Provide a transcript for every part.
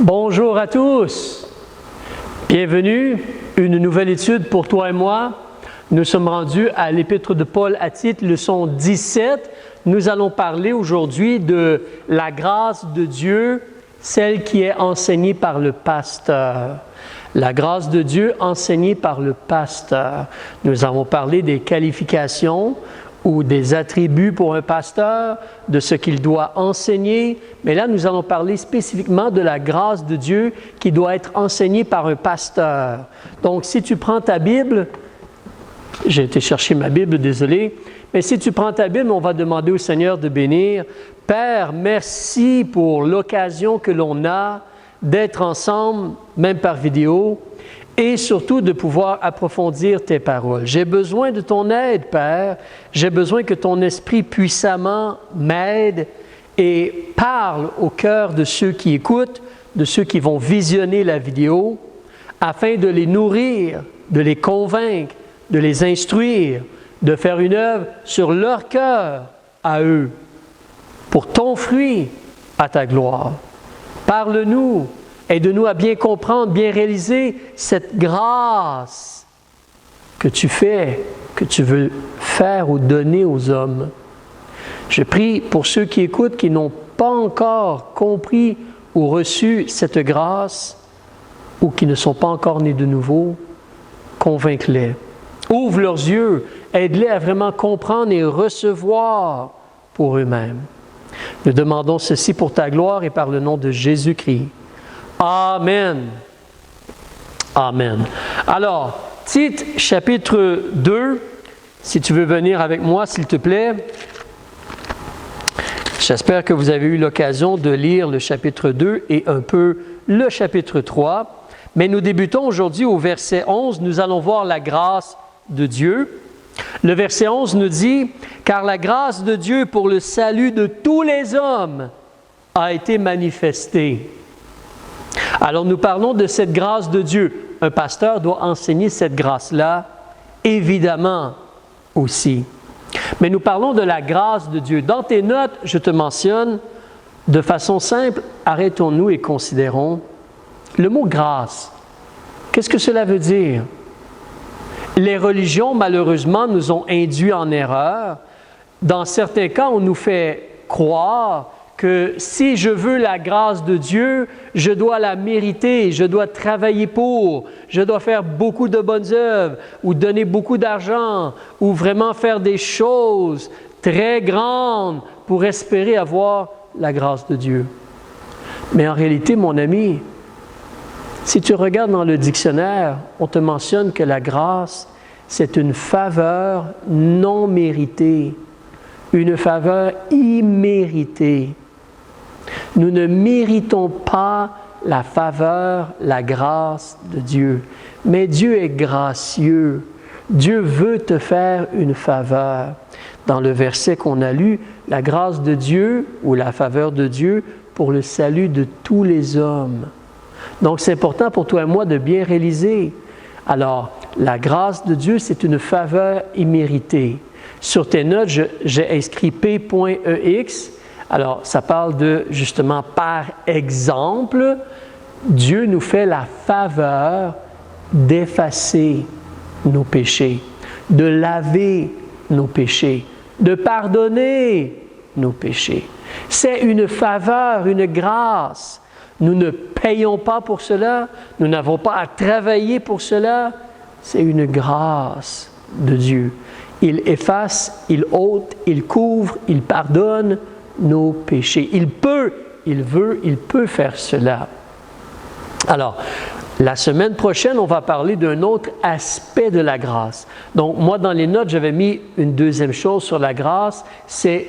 Bonjour à tous, bienvenue, une nouvelle étude pour toi et moi. Nous sommes rendus à l'Épître de Paul à Tite, leçon 17. Nous allons parler aujourd'hui de la grâce de Dieu, celle qui est enseignée par le pasteur. La grâce de Dieu enseignée par le pasteur. Nous avons parlé des qualifications ou des attributs pour un pasteur, de ce qu'il doit enseigner. Mais là, nous allons parler spécifiquement de la grâce de Dieu qui doit être enseignée par un pasteur. Donc, si tu prends ta Bible, j'ai été chercher ma Bible, désolé, mais si tu prends ta Bible, on va demander au Seigneur de bénir. Père, merci pour l'occasion que l'on a d'être ensemble, même par vidéo, et surtout de pouvoir approfondir tes paroles. J'ai besoin de ton aide, Père. J'ai besoin que ton Esprit puissamment m'aide et parle au cœur de ceux qui écoutent, de ceux qui vont visionner la vidéo, afin de les nourrir, de les convaincre, de les instruire, de faire une œuvre sur leur cœur à eux, pour ton fruit, à ta gloire. Parle-nous. Aide-nous à bien comprendre, bien réaliser cette grâce que tu fais, que tu veux faire ou donner aux hommes. Je prie pour ceux qui écoutent, qui n'ont pas encore compris ou reçu cette grâce, ou qui ne sont pas encore nés de nouveau, convainc-les. Ouvre leurs yeux, aide-les à vraiment comprendre et recevoir pour eux-mêmes. Nous demandons ceci pour ta gloire et par le nom de Jésus-Christ. Amen. Amen. Alors, Tite, chapitre 2, si tu veux venir avec moi, s'il te plaît. J'espère que vous avez eu l'occasion de lire le chapitre 2 et un peu le chapitre 3. Mais nous débutons aujourd'hui au verset 11. Nous allons voir la grâce de Dieu. Le verset 11 nous dit « Car la grâce de Dieu pour le salut de tous les hommes a été manifestée. » Alors, nous parlons de cette grâce de Dieu. Un pasteur doit enseigner cette grâce-là, évidemment aussi. Mais nous parlons de la grâce de Dieu. Dans tes notes, je te mentionne, de façon simple, arrêtons-nous et considérons le mot « grâce ». Qu'est-ce que cela veut dire? Les religions, malheureusement, nous ont induits en erreur. Dans certains cas, on nous fait croire que si je veux la grâce de Dieu, je dois la mériter, je dois travailler pour, je dois faire beaucoup de bonnes œuvres, ou donner beaucoup d'argent, ou vraiment faire des choses très grandes pour espérer avoir la grâce de Dieu. Mais en réalité, mon ami, si tu regardes dans le dictionnaire, on te mentionne que la grâce, c'est une faveur non méritée, une faveur imméritée. Nous ne méritons pas la faveur, la grâce de Dieu. Mais Dieu est gracieux. Dieu veut te faire une faveur. Dans le verset qu'on a lu, la grâce de Dieu ou la faveur de Dieu pour le salut de tous les hommes. Donc, c'est important pour toi et moi de bien réaliser. Alors, la grâce de Dieu, c'est une faveur imméritée. Sur tes notes, j'ai inscrit P.EX. Alors, ça parle de, justement, par exemple, Dieu nous fait la faveur d'effacer nos péchés, de laver nos péchés, de pardonner nos péchés. C'est une faveur, une grâce. Nous ne payons pas pour cela, nous n'avons pas à travailler pour cela. C'est une grâce de Dieu. Il efface, il ôte, il couvre, il pardonne nos péchés. Il peut, il veut, il peut faire cela. Alors, la semaine prochaine, on va parler d'un autre aspect de la grâce. Donc, moi, dans les notes, j'avais mis une deuxième chose sur la grâce. C'est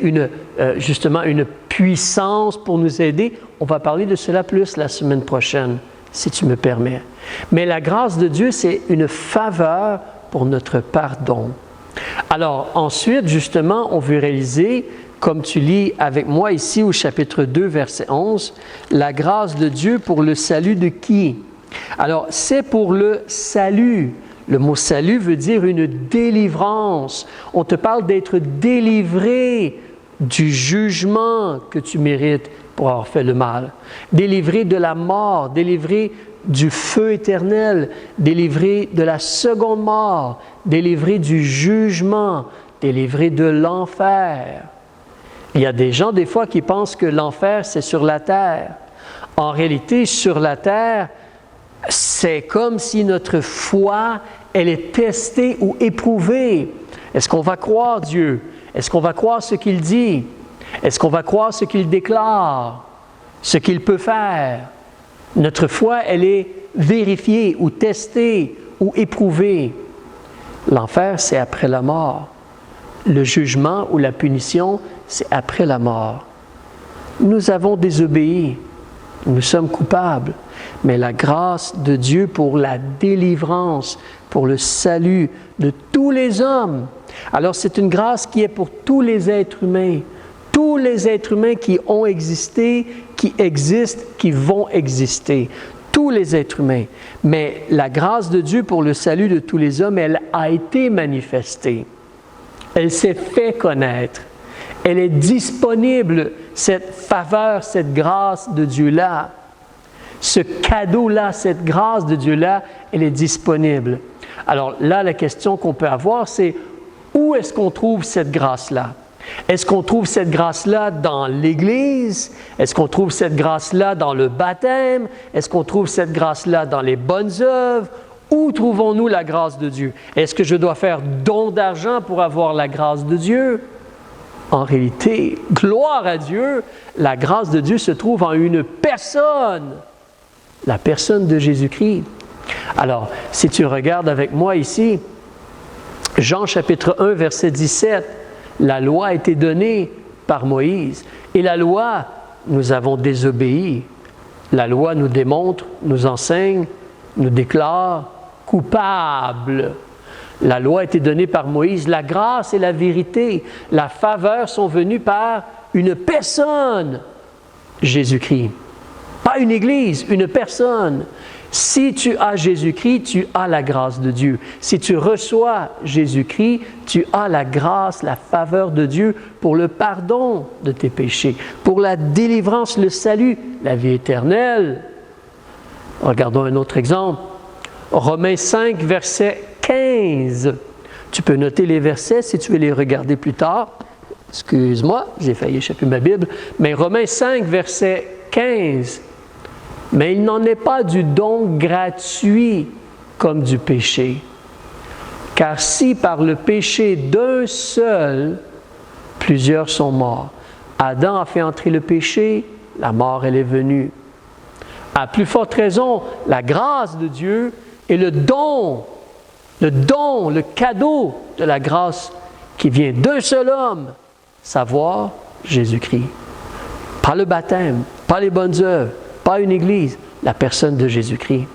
justement une puissance pour nous aider. On va parler de cela plus la semaine prochaine, si tu me permets. Mais la grâce de Dieu, c'est une faveur pour notre pardon. Alors, ensuite, justement, on veut réaliser, comme tu lis avec moi ici au chapitre 2, verset 11, la grâce de Dieu pour le salut de qui? Alors, c'est pour le salut. Le mot salut veut dire une délivrance. On te parle d'être délivré du jugement que tu mérites pour avoir fait le mal, délivré de la mort, délivré du feu éternel, délivré de la seconde mort, délivré du jugement, délivré de l'enfer. Il y a des gens, des fois, qui pensent que l'enfer, c'est sur la terre. En réalité, sur la terre, c'est comme si notre foi, elle est testée ou éprouvée. Est-ce qu'on va croire Dieu? Est-ce qu'on va croire ce qu'il dit? Est-ce qu'on va croire ce qu'il déclare? Ce qu'il peut faire? Notre foi, elle est vérifiée ou testée ou éprouvée. L'enfer, c'est après la mort. Le jugement ou la punition, c'est après la mort. Nous avons désobéi. Nous sommes coupables. Mais la grâce de Dieu pour la délivrance, pour le salut de tous les hommes. Alors, c'est une grâce qui est pour tous les êtres humains. Tous les êtres humains qui ont existé, qui existent, qui vont exister. Tous les êtres humains. Mais la grâce de Dieu pour le salut de tous les hommes, elle a été manifestée. Elle s'est fait connaître. Elle est disponible, cette faveur, cette grâce de Dieu-là. Ce cadeau-là, cette grâce de Dieu-là, elle est disponible. Alors là, la question qu'on peut avoir, c'est où est-ce qu'on trouve cette grâce-là? Est-ce qu'on trouve cette grâce-là dans l'Église? Est-ce qu'on trouve cette grâce-là dans le baptême? Est-ce qu'on trouve cette grâce-là dans les bonnes œuvres? Où trouvons-nous la grâce de Dieu? Est-ce que je dois faire don d'argent pour avoir la grâce de Dieu? En réalité, gloire à Dieu, la grâce de Dieu se trouve en une personne, la personne de Jésus-Christ. Alors, si tu regardes avec moi ici, Jean chapitre 1, verset 17, la loi a été donnée par Moïse. Et la loi, nous avons désobéi. La loi nous démontre, nous enseigne, nous déclare coupables. La loi a été donnée par Moïse. La grâce et la vérité, la faveur sont venues par une personne, Jésus-Christ. Pas une église, une personne. Si tu as Jésus-Christ, tu as la grâce de Dieu. Si tu reçois Jésus-Christ, tu as la grâce, la faveur de Dieu pour le pardon de tes péchés, pour la délivrance, le salut, la vie éternelle. Regardons un autre exemple. Romains 5, verset 15. Tu peux noter les versets si tu veux les regarder plus tard. Excuse-moi, j'ai failli échapper ma Bible. Mais Romains 5, verset 15. Mais il n'en est pas du don gratuit comme du péché. Car si par le péché d'un seul, plusieurs sont morts. Adam a fait entrer le péché, la mort elle est venue. À plus forte raison, la grâce de Dieu et le cadeau de la grâce qui vient d'un seul homme, savoir Jésus-Christ. Pas le baptême, pas les bonnes œuvres, pas une église, la personne de Jésus-Christ.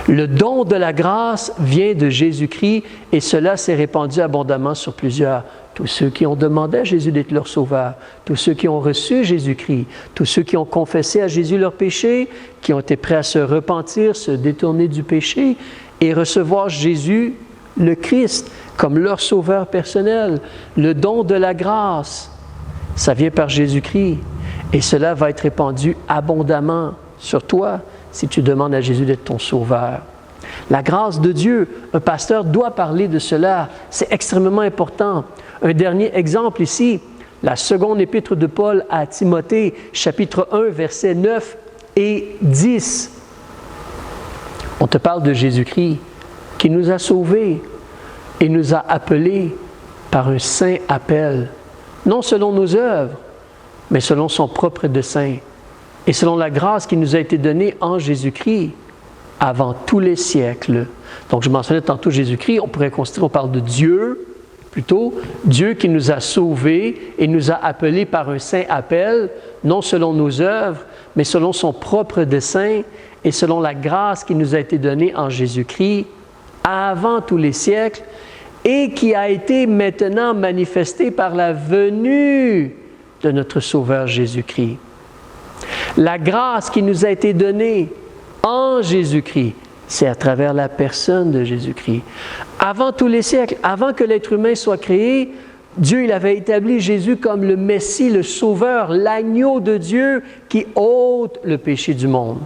Le don de la grâce vient de Jésus-Christ et cela s'est répandu abondamment sur plusieurs. Tous ceux qui ont demandé à Jésus d'être leur sauveur, tous ceux qui ont reçu Jésus-Christ, tous ceux qui ont confessé à Jésus leurs péchés, qui ont été prêts à se repentir, se détourner du péché et recevoir Jésus, le Christ, comme leur sauveur personnel. Le don de la grâce, ça vient par Jésus-Christ. Et cela va être répandu abondamment sur toi si tu demandes à Jésus d'être ton sauveur. La grâce de Dieu, un pasteur doit parler de cela. C'est extrêmement important. Un dernier exemple ici, la seconde épître de Paul à Timothée, chapitre 1, versets 9 et 10. On te parle de Jésus-Christ qui nous a sauvés et nous a appelés par un saint appel, non selon nos œuvres, mais selon son propre dessein et selon la grâce qui nous a été donnée en Jésus-Christ avant tous les siècles. Donc, je mentionnais tantôt Jésus-Christ, on pourrait considérer, on parle de Dieu, plutôt, Dieu qui nous a sauvés et nous a appelés par un saint appel, non selon nos œuvres, mais selon son propre dessein et selon la grâce qui nous a été donnée en Jésus-Christ avant tous les siècles et qui a été maintenant manifestée par la venue de notre Sauveur Jésus-Christ. La grâce qui nous a été donnée en Jésus-Christ, c'est à travers la personne de Jésus-Christ. Avant tous les siècles, avant que l'être humain soit créé, Dieu, il avait établi Jésus comme le Messie, le Sauveur, l'agneau de Dieu qui ôte le péché du monde.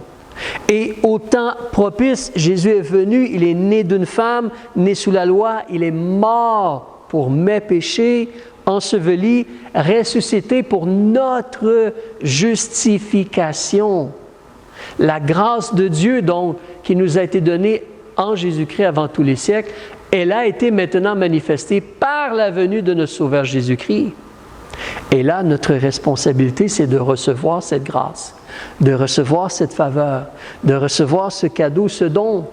Et au temps propice, Jésus est venu, il est né d'une femme, né sous la loi, il est mort pour mes péchés, enseveli, ressuscité pour notre justification. La grâce de Dieu, donc, qui nous a été donnée en Jésus-Christ avant tous les siècles, elle a été maintenant manifestée par la venue de notre Sauveur Jésus-Christ. Et là, notre responsabilité, c'est de recevoir cette grâce, de recevoir cette faveur, de recevoir ce cadeau, ce don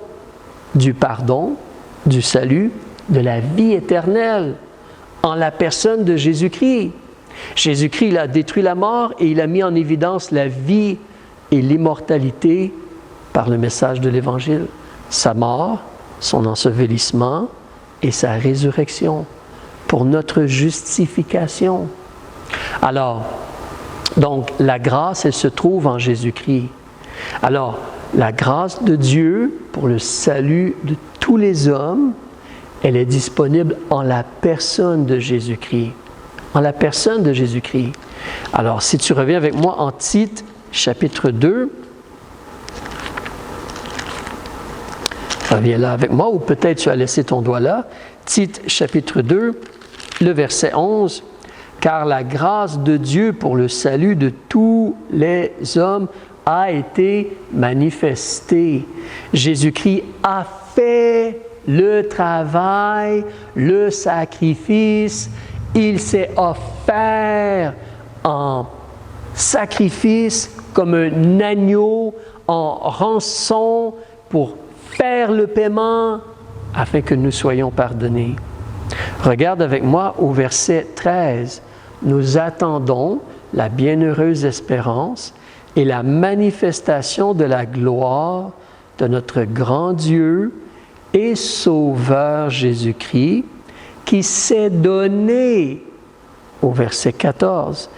du pardon, du salut, de la vie éternelle en la personne de Jésus-Christ. Jésus-Christ, il a détruit la mort et il a mis en évidence la vie et l'immortalité par le message de l'Évangile. Sa mort, son ensevelissement et sa résurrection pour notre justification. Alors, donc, la grâce, elle se trouve en Jésus-Christ. Alors, la grâce de Dieu pour le salut de tous les hommes, elle est disponible en la personne de Jésus-Christ. En la personne de Jésus-Christ. Alors, si tu reviens avec moi en Tite, chapitre 2, reviens là avec moi, ou peut-être tu as laissé ton doigt là. Tite, chapitre 2, le verset 11. « Car la grâce de Dieu pour le salut de tous les hommes a été manifestée. » Jésus-Christ a fait le travail, le sacrifice. Il s'est offert en sacrifice comme un agneau, en rançon pour faire le paiement afin que nous soyons pardonnés. Regarde avec moi au verset 13. Nous attendons la bienheureuse espérance et la manifestation de la gloire de notre grand Dieu et Sauveur Jésus-Christ, qui s'est donné, au verset 14.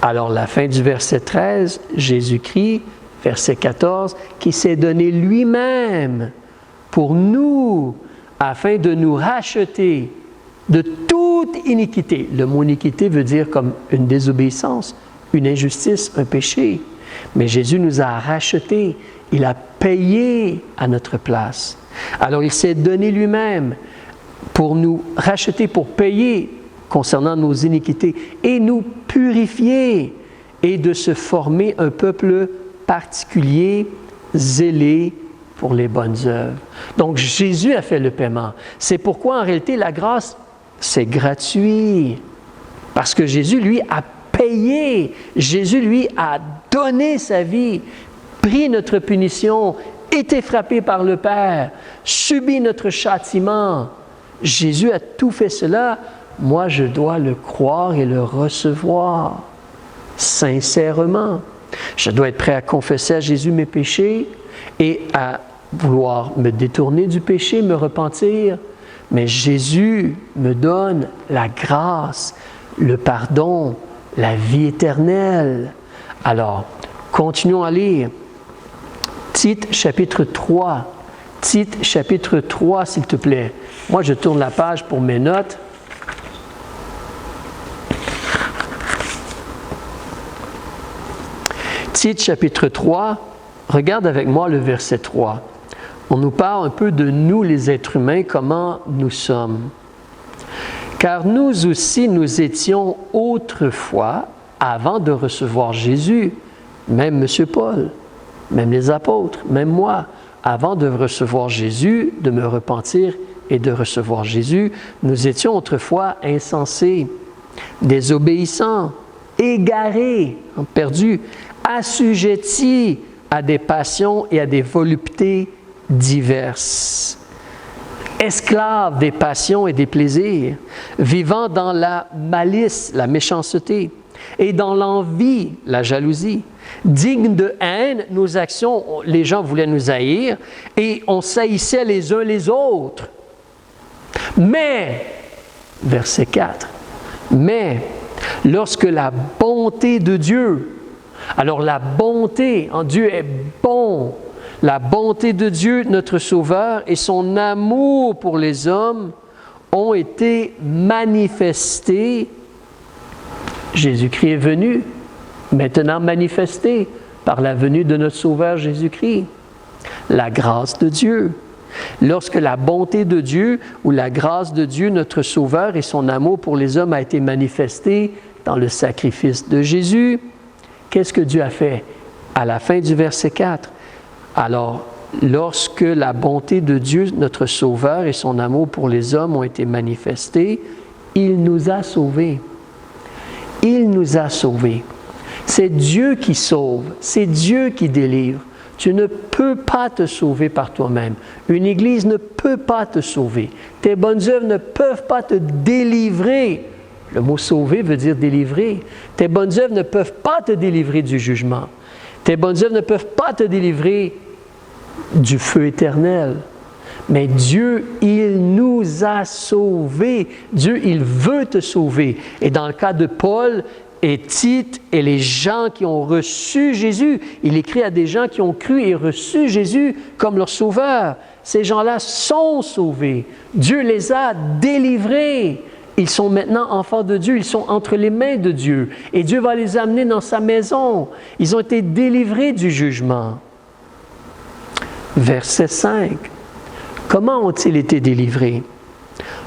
Alors, la fin du verset 13, Jésus-Christ, verset 14, qui s'est donné lui-même pour nous, afin de nous racheter de toute iniquité. Le mot iniquité veut dire comme une désobéissance, une injustice, un péché. Mais Jésus nous a rachetés. Il a payé à notre place. Alors, il s'est donné lui-même pour nous racheter, pour payer concernant nos iniquités et nous purifier et de se former un peuple particulier, zélé pour les bonnes œuvres. Donc, Jésus a fait le paiement. C'est pourquoi, en réalité, la grâce, c'est gratuit. Parce que Jésus, lui, a payé. Jésus, lui, a donné sa vie, pris notre punition, été frappé par le Père, subi notre châtiment. Jésus a tout fait cela. Moi, je dois le croire et le recevoir sincèrement. Je dois être prêt à confesser à Jésus mes péchés et à vouloir me détourner du péché, me repentir. Mais Jésus me donne la grâce, le pardon, la vie éternelle. Alors, continuons à lire. Tite, chapitre 3. Tite, chapitre 3, s'il te plaît. Moi, je tourne la page pour mes notes. Tite, chapitre 3, regarde avec moi le verset 3. On nous parle un peu de nous, les êtres humains, comment nous sommes. « Car nous aussi, nous étions autrefois, avant de recevoir Jésus, même M. Paul, même les apôtres, même moi, avant de recevoir Jésus, de me repentir et de recevoir Jésus, nous étions autrefois insensés, désobéissants, égarés, perdus, assujettis à des passions et à des voluptés diverses, esclaves des passions et des plaisirs, vivant dans la malice, la méchanceté, et dans l'envie, la jalousie. Dignes de haine, nos actions, les gens voulaient nous haïr, et on s'haïssait les uns les autres. Mais, verset 4, mais lorsque la bonté de Dieu, alors la bonté en Dieu est bon, la bonté de Dieu, notre Sauveur, et son amour pour les hommes ont été manifestés. Jésus-Christ est venu, maintenant manifesté par la venue de notre Sauveur Jésus-Christ. La grâce de Dieu. Lorsque la bonté de Dieu ou la grâce de Dieu, notre Sauveur et son amour pour les hommes a été manifesté dans le sacrifice de Jésus, qu'est-ce que Dieu a fait? À la fin du verset 4. Alors, lorsque la bonté de Dieu, notre Sauveur et son amour pour les hommes ont été manifestés, il nous a sauvés. Il nous a sauvés. C'est Dieu qui sauve, c'est Dieu qui délivre. Tu ne peux pas te sauver par toi-même. Une Église ne peut pas te sauver. Tes bonnes œuvres ne peuvent pas te délivrer. Le mot « sauver » veut dire « délivrer ». Tes bonnes œuvres ne peuvent pas te délivrer du jugement. Tes bonnes œuvres ne peuvent pas te délivrer du feu éternel. Mais Dieu, il nous a sauvés. Dieu, il veut te sauver. Et dans le cas de Paul et Tite et les gens qui ont reçu Jésus, il écrit à des gens qui ont cru et reçu Jésus comme leur sauveur. Ces gens-là sont sauvés. Dieu les a délivrés. Ils sont maintenant enfants de Dieu. Ils sont entre les mains de Dieu. Et Dieu va les amener dans sa maison. Ils ont été délivrés du jugement. Verset 5. Comment ont-ils été délivrés?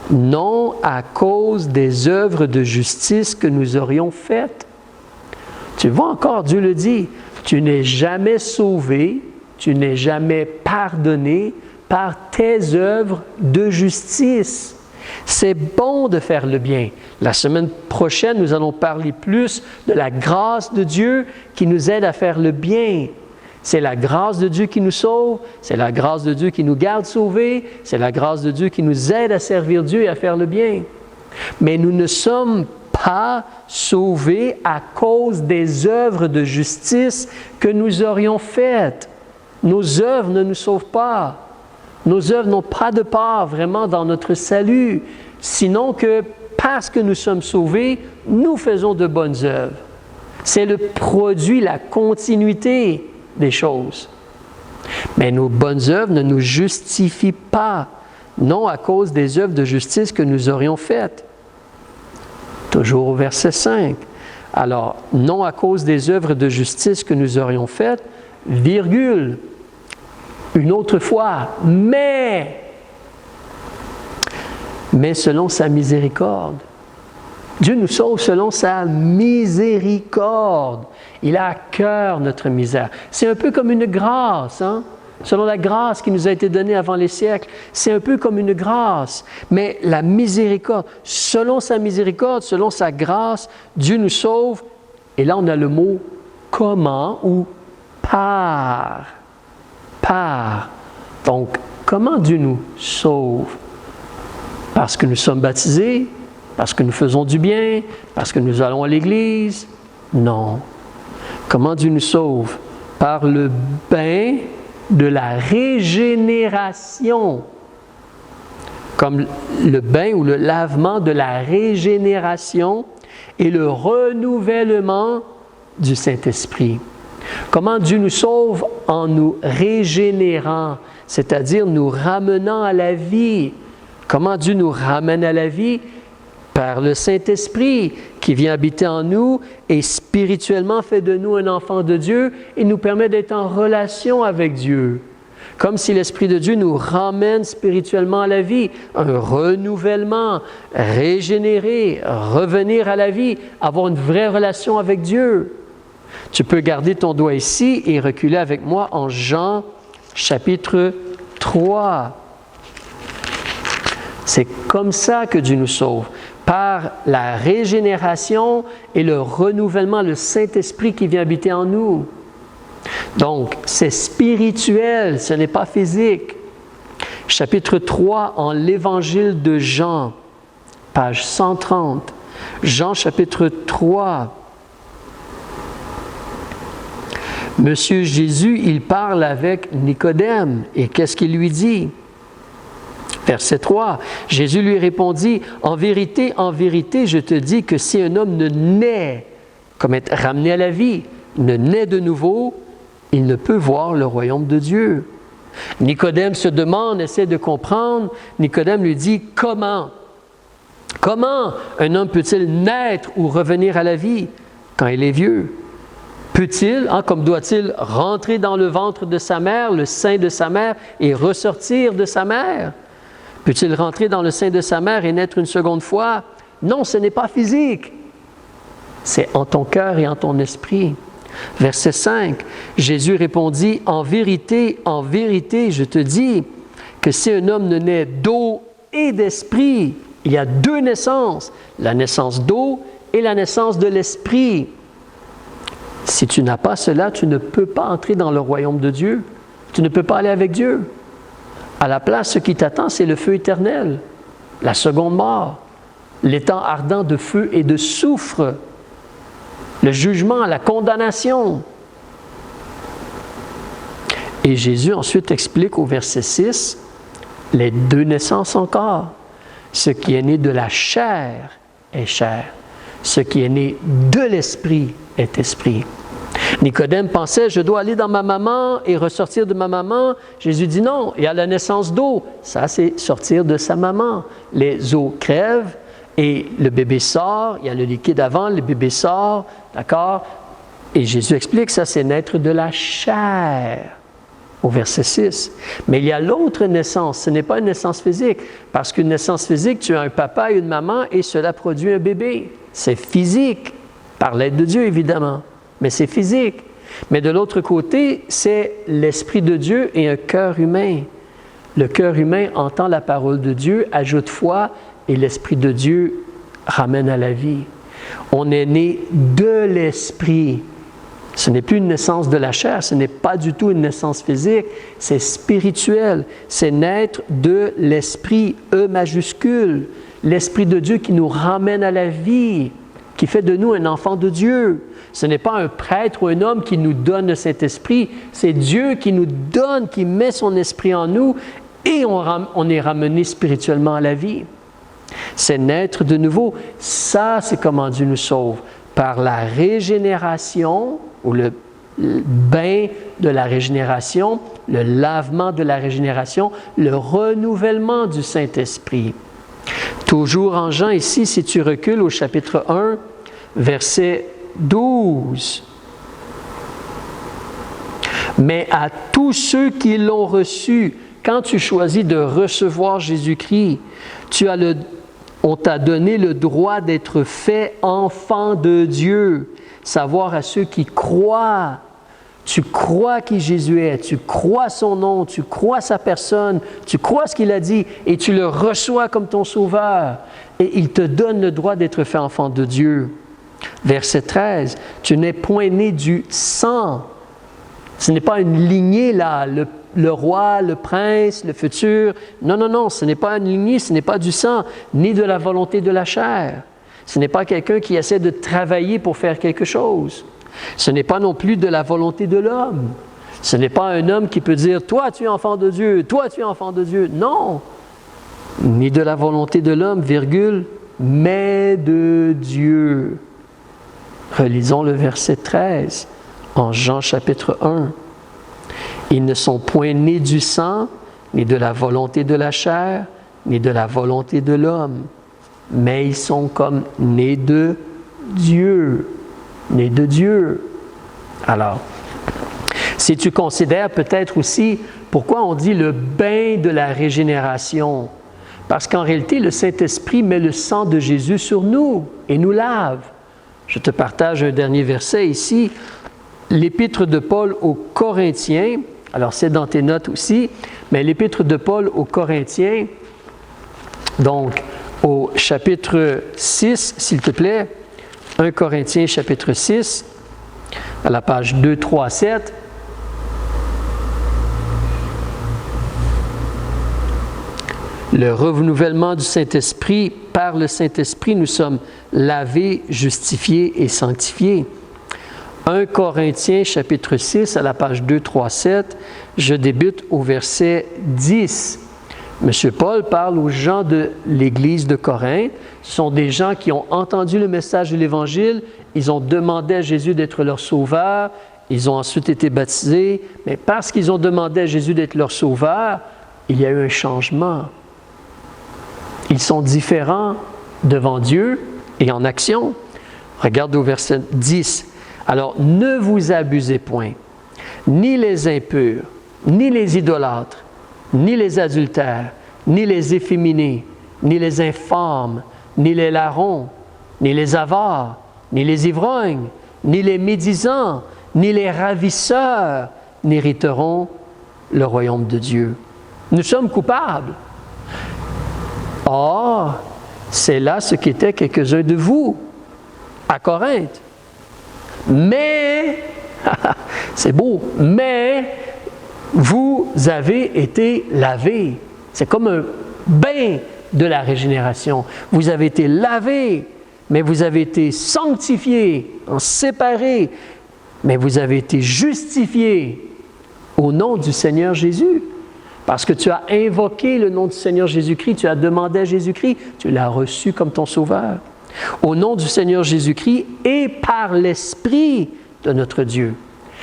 Non à cause des œuvres de justice que nous aurions faites. Tu vois encore, Dieu le dit, tu n'es jamais sauvé, tu n'es jamais pardonné par tes œuvres de justice. C'est bon de faire le bien. La semaine prochaine, nous allons parler plus de la grâce de Dieu qui nous aide à faire le bien. C'est la grâce de Dieu qui nous sauve, c'est la grâce de Dieu qui nous garde sauvés, c'est la grâce de Dieu qui nous aide à servir Dieu et à faire le bien. Mais nous ne sommes pas sauvés à cause des œuvres de justice que nous aurions faites. Nos œuvres ne nous sauvent pas. Nos œuvres n'ont pas de part vraiment dans notre salut, sinon que parce que nous sommes sauvés, nous faisons de bonnes œuvres. C'est le produit, la continuité des choses. Mais nos bonnes œuvres ne nous justifient pas, non à cause des œuvres de justice que nous aurions faites. Toujours au verset 5. Alors, non à cause des œuvres de justice que nous aurions faites, virgule, une autre fois, mais selon sa miséricorde. Dieu nous sauve selon sa miséricorde. Il a à cœur notre misère. C'est un peu comme une grâce, hein? Selon la grâce qui nous a été donnée avant les siècles. C'est un peu comme une grâce. Mais la miséricorde, selon sa miséricorde, selon sa grâce, Dieu nous sauve. Et là, on a le mot « comment » ou « par ». Par. Donc, comment Dieu nous sauve? Parce que nous sommes baptisés? Parce que nous faisons du bien? Parce que nous allons à l'Église? Non. Comment Dieu nous sauve? Par le bain de la régénération. Comme le bain ou le lavement de la régénération et le renouvellement du Saint-Esprit. Comment Dieu nous sauve? En nous régénérant, c'est-à-dire nous ramenant à la vie. Comment Dieu nous ramène à la vie? Par le Saint-Esprit qui vient habiter en nous et spirituellement fait de nous un enfant de Dieu et nous permet d'être en relation avec Dieu. Comme si l'Esprit de Dieu nous ramène spirituellement à la vie, un renouvellement, régénérer, revenir à la vie, avoir une vraie relation avec Dieu. Tu peux garder ton doigt ici et reculer avec moi en Jean chapitre 3. C'est comme ça que Dieu nous sauve. Par la régénération et le renouvellement, le Saint-Esprit qui vient habiter en nous. Donc, c'est spirituel, ce n'est pas physique. Chapitre 3 en l'Évangile de Jean, page 130. Jean chapitre 3. Monsieur Jésus, il parle avec Nicodème. Et qu'est-ce qu'il lui dit? Verset 3, Jésus lui répondit, « En vérité, je te dis que si un homme ne naît, comme être ramené à la vie, ne naît de nouveau, il ne peut voir le royaume de Dieu. » Nicodème se demande, essaie de comprendre. Nicodème lui dit, « Comment? » Comment un homme peut-il naître ou revenir à la vie quand il est vieux? Peut-il, comme doit-il, rentrer dans le ventre de sa mère, le sein de sa mère, et ressortir de sa mère? Peut-il rentrer dans le sein de sa mère et naître une seconde fois? Non, ce n'est pas physique. C'est en ton cœur et en ton esprit. Verset 5, Jésus répondit, en vérité, je te dis que si un homme ne naît d'eau et d'esprit, il y a deux naissances, la naissance d'eau et la naissance de l'esprit. Si tu n'as pas cela, tu ne peux pas entrer dans le royaume de Dieu. Tu ne peux pas aller avec Dieu. À la place, ce qui t'attend, c'est le feu éternel, la seconde mort, l'étang ardent de feu et de soufre, le jugement, la condamnation. Et Jésus ensuite explique au verset 6, les deux naissances encore. Ce qui est né de la chair est chair. Ce qui est né de l'esprit est esprit. Nicodème pensait, je dois aller dans ma maman et ressortir de ma maman. Jésus dit non, il y a la naissance d'eau. Ça, c'est sortir de sa maman. Les os crèvent et le bébé sort. Il y a le liquide avant, le bébé sort. D'accord? Et Jésus explique, ça, c'est naître de la chair. Au verset 6. Mais il y a l'autre naissance, ce n'est pas une naissance physique, parce qu'une naissance physique, tu as un papa et une maman et cela produit un bébé. C'est physique, par l'aide de Dieu évidemment, mais c'est physique. Mais de l'autre côté, c'est l'Esprit de Dieu et un cœur humain. Le cœur humain entend la parole de Dieu, ajoute foi et l'Esprit de Dieu ramène à la vie. On est né de l'Esprit. Ce n'est plus une naissance de la chair, ce n'est pas du tout une naissance physique, c'est spirituel, c'est naître de l'Esprit, E majuscule, l'Esprit de Dieu qui nous ramène à la vie, qui fait de nous un enfant de Dieu. Ce n'est pas un prêtre ou un homme qui nous donne cet esprit, c'est Dieu qui nous donne, qui met son esprit en nous et on est ramené spirituellement à la vie. C'est naître de nouveau. Ça, c'est comment Dieu nous sauve. Par la régénération, ou le bain de la régénération, le lavement de la régénération, le renouvellement du Saint-Esprit. Toujours en Jean, ici, si tu recules au chapitre 1, verset 12. Mais à tous ceux qui l'ont reçu, quand tu choisis de recevoir Jésus-Christ, on t'a donné le droit d'être fait enfant de Dieu, savoir à ceux qui croient. Tu crois qui Jésus est, tu crois son nom, tu crois sa personne, tu crois ce qu'il a dit et tu le reçois comme ton sauveur. Et il te donne le droit d'être fait enfant de Dieu. Verset 13, tu n'es point né du sang. Ce n'est pas une lignée là, le roi, le prince, le futur. Non, ce n'est pas une lignée, ce n'est pas du sang, ni de la volonté de la chair. Ce n'est pas quelqu'un qui essaie de travailler pour faire quelque chose. Ce n'est pas non plus de la volonté de l'homme. Ce n'est pas un homme qui peut dire « Toi, tu es enfant de Dieu, toi, tu es enfant de Dieu. » Non, ni de la volonté de l'homme, virgule, mais de Dieu. Relisons le verset 13 en Jean chapitre 1. Ils ne sont point nés du sang, ni de la volonté de la chair, ni de la volonté de l'homme, mais ils sont comme nés de Dieu. Nés de Dieu. Alors, si tu considères peut-être aussi pourquoi on dit le bain de la régénération, parce qu'en réalité, le Saint-Esprit met le sang de Jésus sur nous et nous lave. Je te partage un dernier verset ici, l'épître de Paul aux Corinthiens, alors c'est dans tes notes aussi, mais l'épître de Paul aux Corinthiens, donc au chapitre 6, s'il te plaît, 1 Corinthiens chapitre 6, à la page 237. Le renouvellement du Saint-Esprit, par le Saint-Esprit, nous sommes lavés, justifiés et sanctifiés. 1 Corinthiens chapitre 6, à la page 237, je débute au verset 10. M. Paul parle aux gens de l'Église de Corinthe. Ce sont des gens qui ont entendu le message de l'Évangile, ils ont demandé à Jésus d'être leur sauveur, ils ont ensuite été baptisés, mais parce qu'ils ont demandé à Jésus d'être leur sauveur, il y a eu un changement. Ils sont différents devant Dieu et en action. Regarde au verset 10. Alors, ne vous abusez point, ni les impurs, ni les idolâtres, ni les adultères, ni les efféminés, ni les infâmes, ni les larrons, ni les avares, ni les ivrognes, ni les médisants, ni les ravisseurs n'hériteront le royaume de Dieu. Nous sommes coupables. Or, c'est là ce qu'étaient quelques-uns de vous à Corinthe. Mais, c'est beau, mais vous avez été lavés. C'est comme un bain de la régénération. Vous avez été lavés, mais vous avez été sanctifiés, séparés, mais vous avez été justifiés au nom du Seigneur Jésus. Parce que tu as invoqué le nom du Seigneur Jésus-Christ, tu as demandé à Jésus-Christ, tu l'as reçu comme ton sauveur. Au nom du Seigneur Jésus-Christ et par l'Esprit de notre Dieu.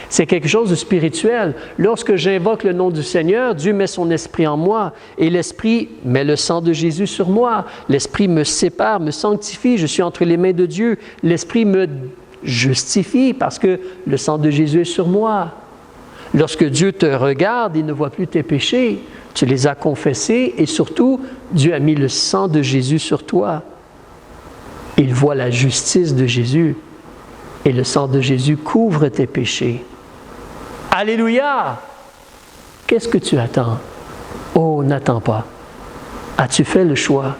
C'est quelque chose de spirituel. Lorsque j'invoque le nom du Seigneur, Dieu met son esprit en moi et l'Esprit met le sang de Jésus sur moi. L'Esprit me sépare, me sanctifie, je suis entre les mains de Dieu. L'Esprit me justifie parce que le sang de Jésus est sur moi. Lorsque Dieu te regarde, il ne voit plus tes péchés. Tu les as confessés et surtout, Dieu a mis le sang de Jésus sur toi. Il voit la justice de Jésus et le sang de Jésus couvre tes péchés. Alléluia! Qu'est-ce que tu attends? Oh, n'attends pas. As-tu fait le choix?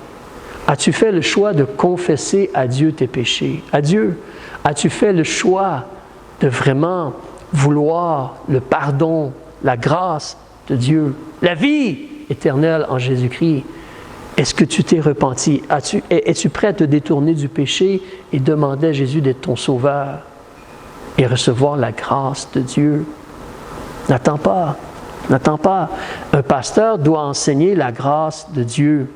As-tu fait le choix de confesser à Dieu tes péchés? À Dieu? As-tu fait le choix de vraiment vouloir le pardon, la grâce de Dieu, la vie éternelle en Jésus-Christ? Est-ce que tu t'es repenti? Es-tu prêt à te détourner du péché et demander à Jésus d'être ton sauveur et recevoir la grâce de Dieu? N'attends pas, n'attends pas. Un pasteur doit enseigner la grâce de Dieu.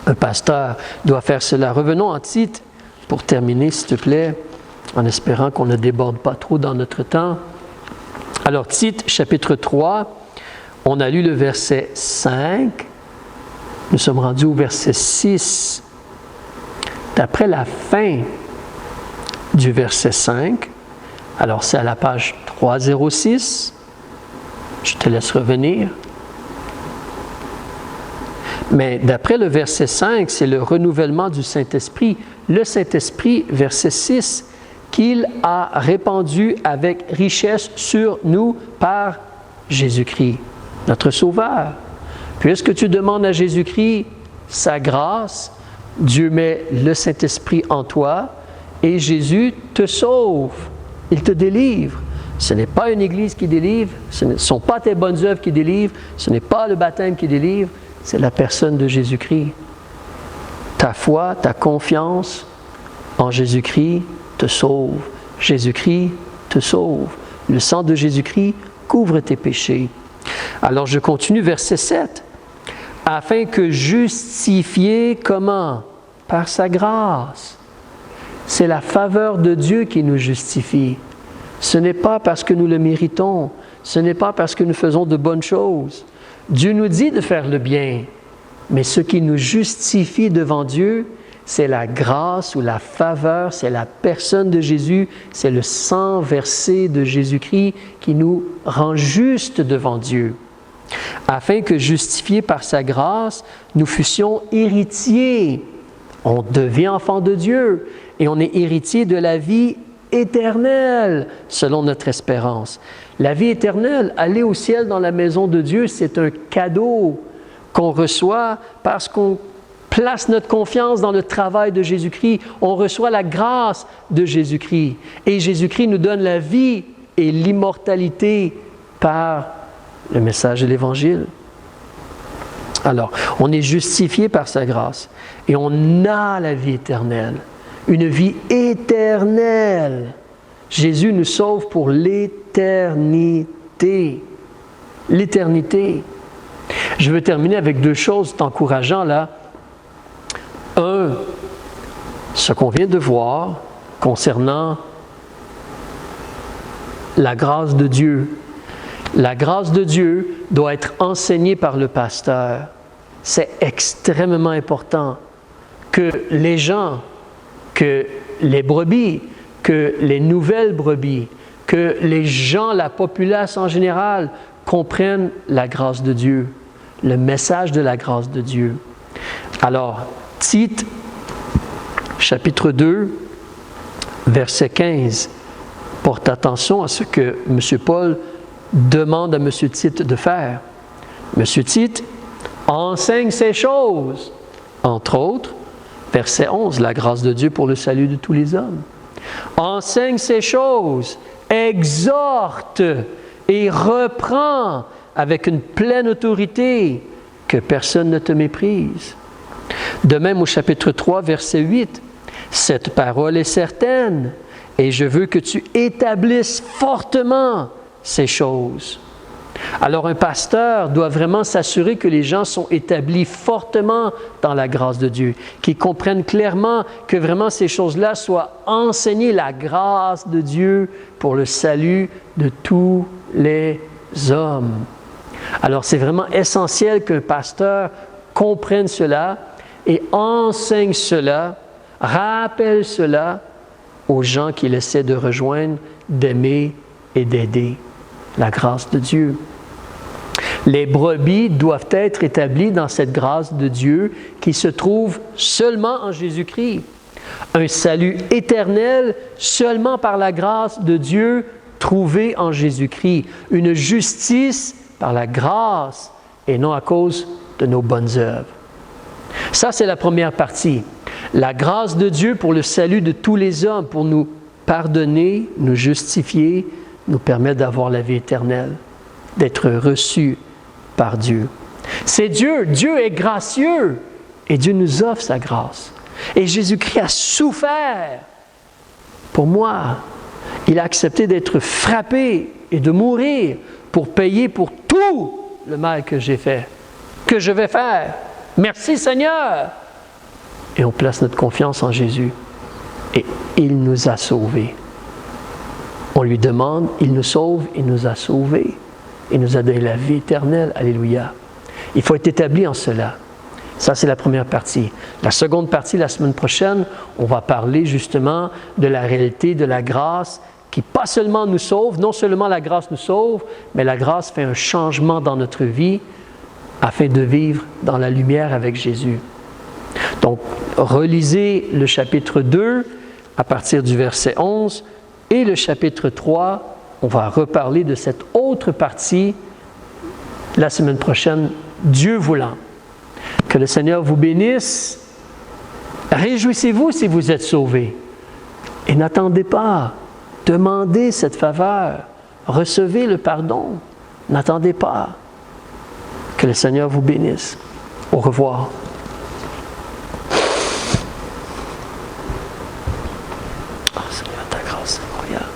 Un pasteur doit faire cela. Revenons en Tite pour terminer, s'il te plaît, en espérant qu'on ne déborde pas trop dans notre temps. Alors, Tite, chapitre 3, on a lu le verset 5. Nous sommes rendus au verset 6. D'après la fin du verset 5, alors c'est à la page 306, je te laisse revenir. Mais d'après le verset 5, c'est le renouvellement du Saint-Esprit. Le Saint-Esprit, verset 6, qu'il a répandu avec richesse sur nous par Jésus-Christ, notre Sauveur. Puisque tu demandes à Jésus-Christ sa grâce, Dieu met le Saint-Esprit en toi et Jésus te sauve, il te délivre. Ce n'est pas une Église qui délivre, ce ne sont pas tes bonnes œuvres qui délivrent, ce n'est pas le baptême qui délivre, c'est la personne de Jésus-Christ. Ta foi, ta confiance en Jésus-Christ te sauve. Jésus-Christ te sauve. Le sang de Jésus-Christ couvre tes péchés. Alors je continue, verset 7. Afin que justifié comment? Par sa grâce. C'est la faveur de Dieu qui nous justifie. Ce n'est pas parce que nous le méritons. Ce n'est pas parce que nous faisons de bonnes choses. Dieu nous dit de faire le bien. Mais ce qui nous justifie devant Dieu, c'est la grâce ou la faveur, c'est la personne de Jésus, c'est le sang versé de Jésus-Christ qui nous rend justes devant Dieu. Afin que, justifiés par sa grâce, nous fussions héritiers. On devient enfant de Dieu et on est héritier de la vie éternelle, selon notre espérance. La vie éternelle, aller au ciel dans la maison de Dieu, c'est un cadeau qu'on reçoit parce qu'on place notre confiance dans le travail de Jésus-Christ. On reçoit la grâce de Jésus-Christ. Et Jésus-Christ nous donne la vie et l'immortalité par le message de l'Évangile. Alors, on est justifié par sa grâce et on a la vie éternelle. Une vie éternelle. Jésus nous sauve pour l'éternité. L'éternité. Je veux terminer avec deux choses encourageantes là. Un, ce qu'on vient de voir concernant la grâce de Dieu. La grâce de Dieu doit être enseignée par le pasteur. C'est extrêmement important. que les gens, que les brebis, que les nouvelles brebis, que les gens, la populace en général, comprennent la grâce de Dieu, le message de la grâce de Dieu. Alors, Tite, chapitre 2, verset 15, porte attention à ce que M. Paul demande à M. Tite de faire. M. Tite enseigne ces choses, entre autres, verset 11, la grâce de Dieu pour le salut de tous les hommes. Enseigne ces choses, exhorte et reprend avec une pleine autorité, que personne ne te méprise. De même au chapitre 3, verset 8, cette parole est certaine et je veux que tu établisses fortement ces choses. Alors un pasteur doit vraiment s'assurer que les gens sont établis fortement dans la grâce de Dieu, qu'ils comprennent clairement que vraiment ces choses-là soient enseignées, la grâce de Dieu pour le salut de tous les hommes. Alors c'est vraiment essentiel qu'un pasteur comprenne cela et enseigne cela, rappelle cela aux gens qu'il essaie de rejoindre, d'aimer et d'aider. La grâce de Dieu. Les brebis doivent être établies dans cette grâce de Dieu qui se trouve seulement en Jésus-Christ. Un salut éternel seulement par la grâce de Dieu trouvée en Jésus-Christ. Une justice par la grâce et non à cause de nos bonnes œuvres. Ça, c'est la première partie. La grâce de Dieu pour le salut de tous les hommes, pour nous pardonner, nous justifier, nous permet d'avoir la vie éternelle, d'être reçus par Dieu. C'est Dieu. Dieu est gracieux et Dieu nous offre sa grâce. Et Jésus-Christ a souffert pour moi. Il a accepté d'être frappé et de mourir pour payer pour tout le mal que j'ai fait, que je vais faire. Merci Seigneur! Et on place notre confiance en Jésus. Et il nous a sauvés. On lui demande, il nous sauve, il nous a sauvés. Il nous a donné la vie éternelle. Alléluia. Il faut être établi en cela. Ça, c'est la première partie. La seconde partie, la semaine prochaine, on va parler justement de la réalité de la grâce qui pas seulement nous sauve, non seulement la grâce nous sauve, mais la grâce fait un changement dans notre vie afin de vivre dans la lumière avec Jésus. Donc, relisez le chapitre 2 à partir du verset 11 et le chapitre 3, on va reparler de cette autre partie la semaine prochaine, Dieu voulant. Que le Seigneur vous bénisse. Réjouissez-vous si vous êtes sauvés. Et n'attendez pas. Demandez cette faveur. Recevez le pardon. N'attendez pas. Que le Seigneur vous bénisse. Au revoir. Oh Seigneur, ta grâce est incroyable.